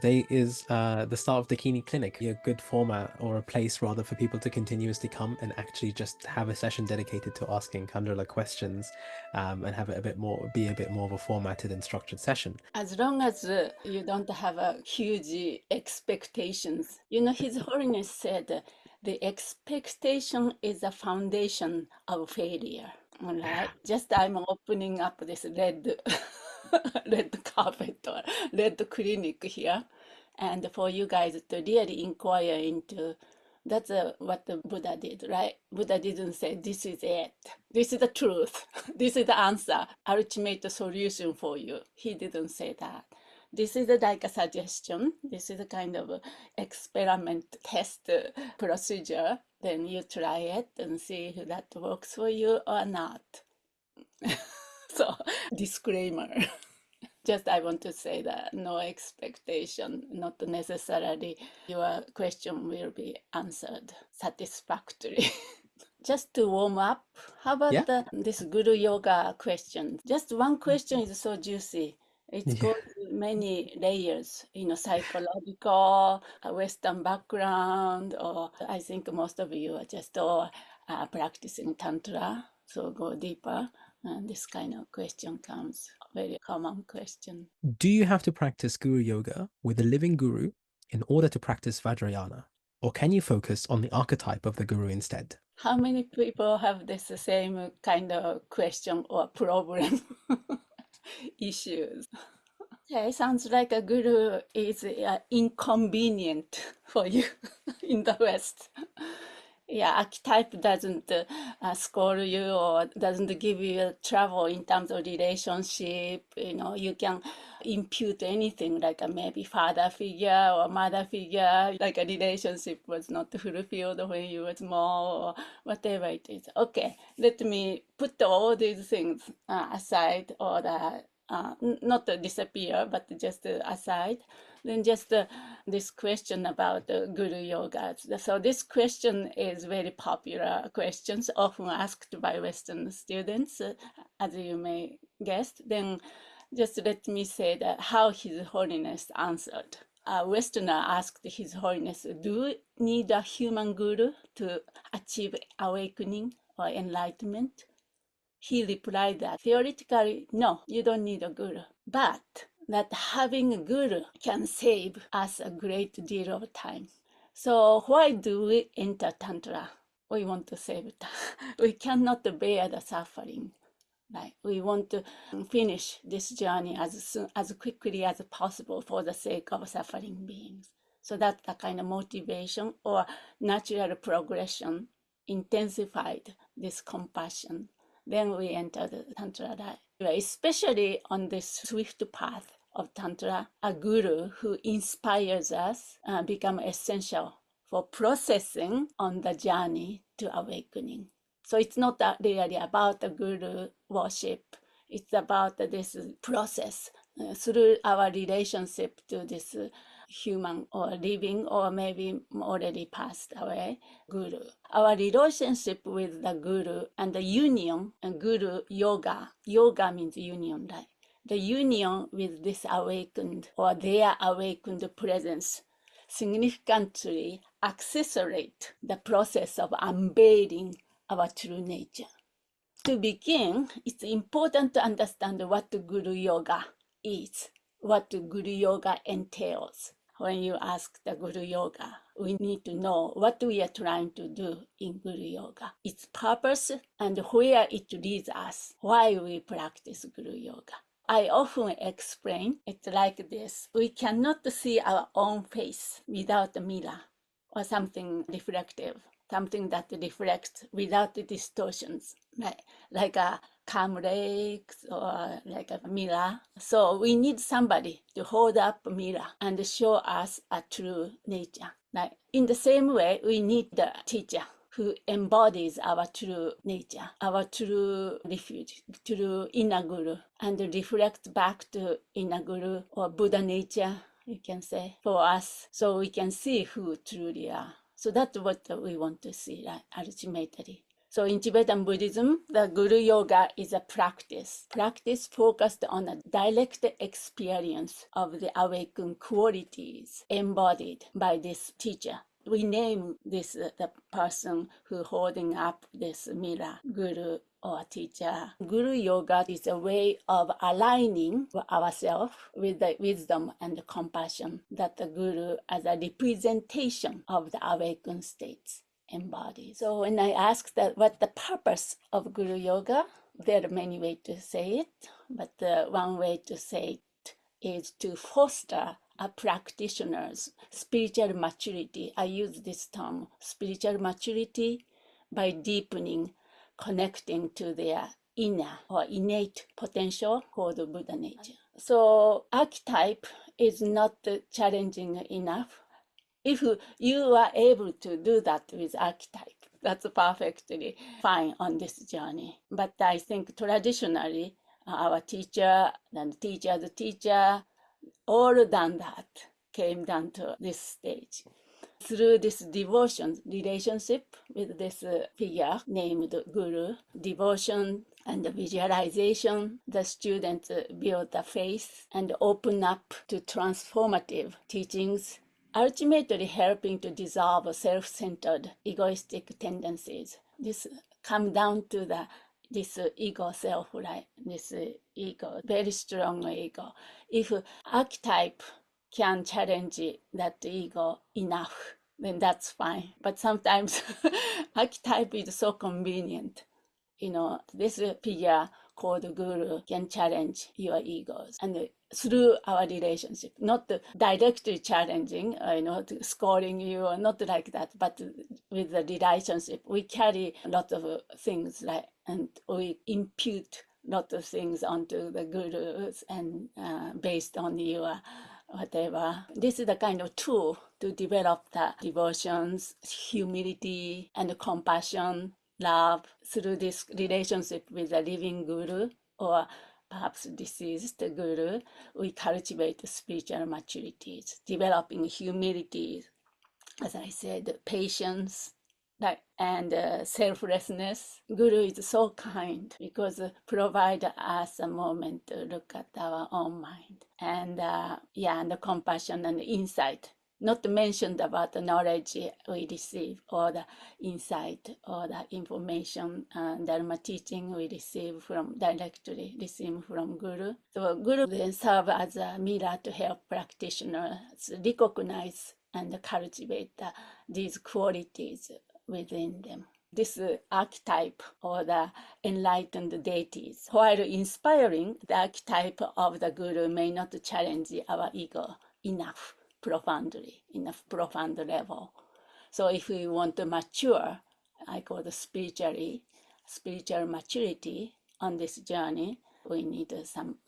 today is the start of Dakini Clinic, a good format or a place rather for people to continuously come and actually just have a session dedicated to asking Khandro-la questions, and have it be a bit more of a formatted and structured session. As long as you don't have a huge expectations. His Holiness said the expectation is the foundation of failure. All right. Just I'm opening up this red red carpet or red clinic here. And for you guys to really inquire into that's what the Buddha did, right? Buddha didn't say, this is it. This is the truth. This is the answer, ultimate solution for you. He didn't say that. This is like a suggestion. This is a kind of experiment test procedure. Then you try it and see if that works for you or not. So, disclaimer. Just I want to say that no expectation, not necessarily your question will be answered satisfactorily. Just to warm up, how Yeah. about this Guru Yoga question? Just one question is so juicy. It Yeah. goes many layers, psychological, Western background, or I think most of you are just all practicing Tantra, so go deeper. And this kind of question comes, very common question. Do you have to practice Guru Yoga with a living guru in order to practice Vajrayana? Or can you focus on the archetype of the guru instead? How many people have this same kind of question or problem issues? Okay, sounds like a guru is inconvenient for you in the West. Yeah, archetype doesn't score you or doesn't give you trouble in terms of relationship. You can impute anything like maybe father figure or mother figure, like a relationship was not fulfilled when you were small or whatever it is. Okay, let me put all these things aside or not to disappear, but just aside. Then just this question about Guru Yoga. So this question is very popular questions, often asked by Western students, as you may guess. Then just let me say that how His Holiness answered. A Westerner asked His Holiness, do you need a human guru to achieve awakening or enlightenment? He replied that theoretically, no, you don't need a guru. But that having a guru can save us a great deal of time. So why do we enter Tantra? We want to save time. We cannot bear the suffering. Right? We want to finish this journey as quickly as possible for the sake of suffering beings. So that's the kind of motivation or natural progression intensified this compassion. Then we enter the Tantra life. Especially on this swift path of Tantra, a guru who inspires us become essential for processing on the journey to awakening. So it's not really about the guru worship. It's about this process through our relationship to this human or living or maybe already passed away guru. Our relationship with the guru and the union and guru yoga. Yoga means union, right? The union with this awakened or their awakened presence significantly accelerate the process of unveiling our true nature. To begin, it's important to understand what Guru Yoga is, what Guru Yoga entails. When you ask the Guru Yoga, we need to know what we are trying to do in Guru Yoga, its purpose, and where it leads us, why we practice Guru Yoga. I often explain it like this. We cannot see our own face without a mirror or something reflective, something that reflects without the distortions, right? Like a calm lakes or like a mirror. So we need somebody to hold up a mirror and show us a true nature. Like in the same way, we need the teacher who embodies our true nature, our true refuge, true inner guru, and reflect back to inner guru or Buddha nature, you can say, for us, so we can see who truly are. So that's what we want to see, right, ultimately. So in Tibetan Buddhism, the Guru Yoga is a practice focused on a direct experience of the awakened qualities embodied by this teacher. We name this the person who holding up this mirror, Guru or teacher. Guru Yoga is a way of aligning ourselves with the wisdom and compassion that the Guru as a representation of the awakened states embodies. So when I asked that what the purpose of Guru Yoga, there are many ways to say it, but one way to say it is to foster a practitioner's spiritual maturity. I use this term, spiritual maturity, by deepening, connecting to their inner or innate potential called Buddha nature. So archetype is not challenging enough. If you are able to do that with archetype, that's perfectly fine on this journey. But I think traditionally, our teacher and teacher's teacher, all done that, came down to this stage. Through this devotion relationship with this figure named Guru, devotion and visualization, the students build a faith and open up to transformative teachings, ultimately helping to dissolve self-centered egoistic tendencies. This come down to this ego self, right? This ego, very strong ego. If archetype can challenge that ego enough, then that's fine. But sometimes archetype is so convenient. This figure called Guru can challenge your egos. And through our relationship, not directly challenging, scoring you, or not like that, but with the relationship, we carry a lot of things, and we impute a lot of things onto the Gurus and based on your whatever. This is the kind of tool to develop the devotions, humility, and compassion, love through this relationship with a living Guru or perhaps deceased Guru. We cultivate spiritual maturities, developing humility, as I said, patience, and selflessness. Guru is so kind because provide us a moment to look at our own mind, and and the compassion and insight. Not mentioned about the knowledge we receive or the insight or the information and Dharma teaching we receive directly receive from Guru. So Guru then serve as a mirror to help practitioners recognize and cultivate these qualities within them. This archetype or the enlightened deities, while inspiring, the archetype of the Guru may not challenge our ego enough profound level. So if we want to mature, I call it spiritual maturity on this journey, we need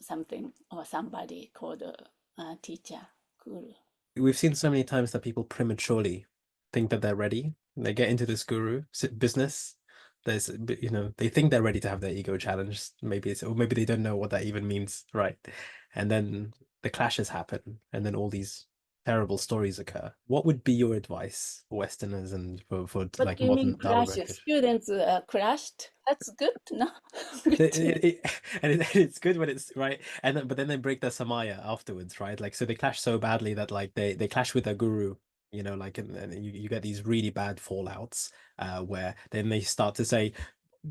something or somebody called a teacher, Guru. We've seen so many times that people prematurely think that they're ready. They get into this guru business. They think they're ready to have their ego challenged. Or maybe they don't know what that even means, right? And then the clashes happen, and then all these terrible stories occur. What would be your advice for Westerners and for What like do you mean modern Dharma crashes? practitioners? Students crashed? That's good, no? Good It, to it, it- it's good when it's right, but then they break their samaya afterwards, right? Like, so they clash so badly that like they clash with their guru, like, and you get these really bad fallouts, where then they start to say,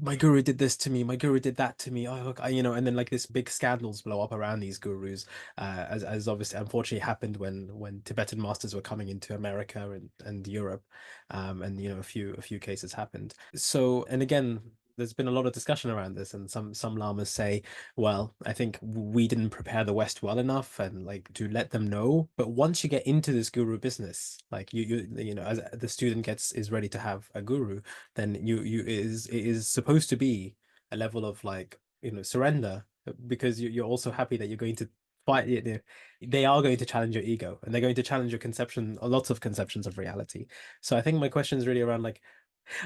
my guru did this to me, my guru did that to me. Oh, look, and then like this big scandals blow up around these gurus, as obviously unfortunately happened when Tibetan masters were coming into America and Europe, and a few cases happened. So, and again, there's been a lot of discussion around this, and some lamas say, well, I think we didn't prepare the West well enough, and like to let them know. But once you get into this guru business, like as the student is ready to have a guru, then it is supposed to be a level of like surrender, because you're also happy that you're going to fight. They are going to challenge your ego, and they're going to challenge your lots of conceptions of reality. So I think my question is really around like,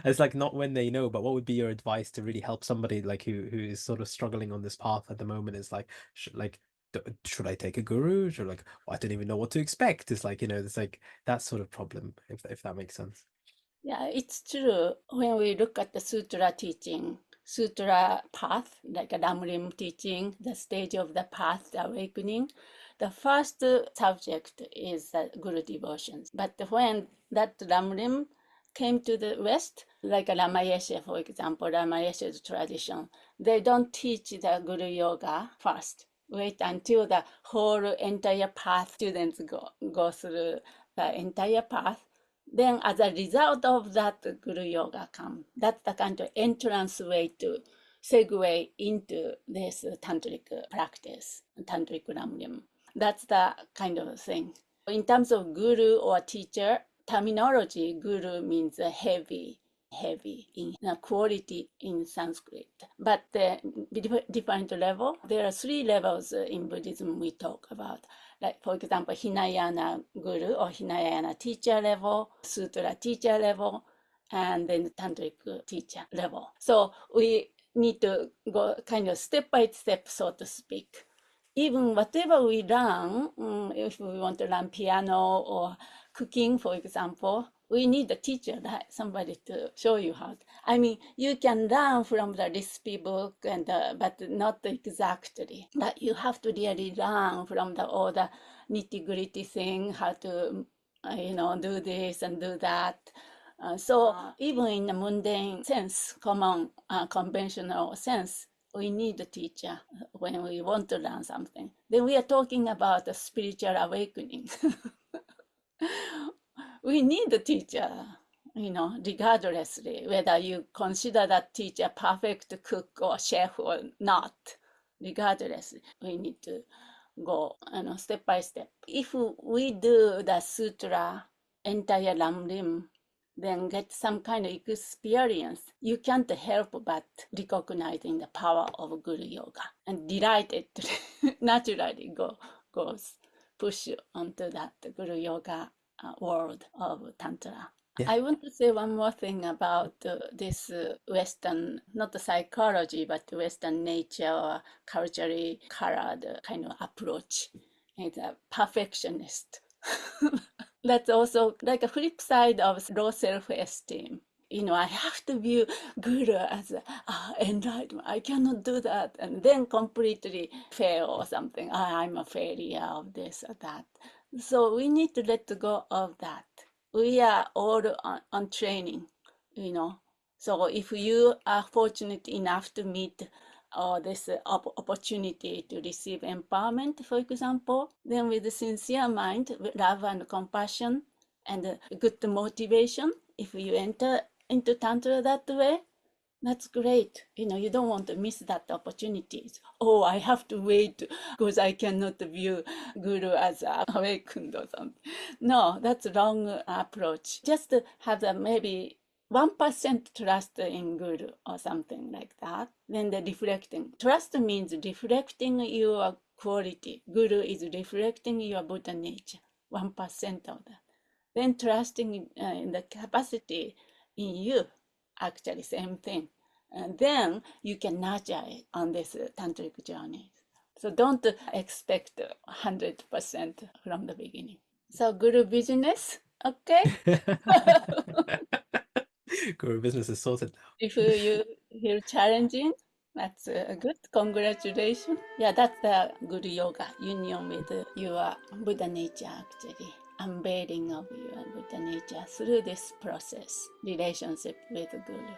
it's like not when they know, but what would be your advice to really help somebody like who is sort of struggling on this path at the moment? Is like, should I take a guru? Should I don't even know what to expect. It's like it's like that sort of problem, if that makes sense. Yeah, it's true. When we look at the sutra teaching, sutra path, like a Lamrim teaching, the stage of the path, the awakening, the first subject is Guru devotions. But when that Lamrim came to the West, like a Ramayeshe, for example, Ramayeshe's tradition, they don't teach the Guru Yoga first. Wait until the whole entire path students go through the entire path. Then as a result of that, Guru Yoga come. That's the kind of entrance way to segue into this tantric practice, tantric ramyam. That's the kind of thing. In terms of guru or teacher, terminology, guru means heavy, heavy in quality in Sanskrit. But the different level, there are three levels in Buddhism we talk about. Like, for example, Hinayana guru or Hinayana teacher level, sutra teacher level, and then tantric teacher level. So we need to go kind of step by step, so to speak. Even whatever we learn, if we want to learn piano or cooking, for example, we need a teacher, right? Somebody to show you how. I mean, you can learn from the recipe book, and but not exactly. But you have to really learn from all the nitty gritty thing, how to, do this and do that. So even in the mundane sense, common, conventional sense, we need a teacher when we want to learn something. Then we are talking about the spiritual awakening. We need a teacher, regardlessly whether you consider that teacher perfect cook or chef or not. Regardless, we need to go step by step. If we do the sutra entire Lamrim, then get some kind of experience, you can't help but recognizing the power of Guru Yoga and delighted naturally goes push onto that Guru Yoga world of Tantra. Yeah. I want to say one more thing about this Western, not the psychology, but Western nature or culturally colored kind of approach. It's a perfectionist. That's also like a flip side of low self-esteem. I have to view Guru as enlightenment. I cannot do that, and then completely fail or something. I'm a failure of this or that. So we need to let go of that. We are all on training, you know. So if you are fortunate enough to meet this opportunity to receive empowerment, for example, then with a sincere mind, with love and compassion, and good motivation, if you enter into Tantra that way, that's great. You don't want to miss that opportunity. Oh, I have to wait because I cannot view Guru as awakened or something. No, that's wrong approach. Just have maybe 1% trust in Guru or something like that. Then the reflecting. Trust means reflecting your quality. Guru is reflecting your Buddha nature. 1% of that. Then trusting in the capacity in you, actually same thing. And then you can nurture it on this tantric journey. So don't expect 100% from the beginning. So Guru business, okay? Guru business is sorted now. If you feel challenging, that's good. Congratulations. Yeah, that's the Guru Yoga, union with your Buddha nature, actually. Unveiling of your Buddha nature through this process, relationship with Guru.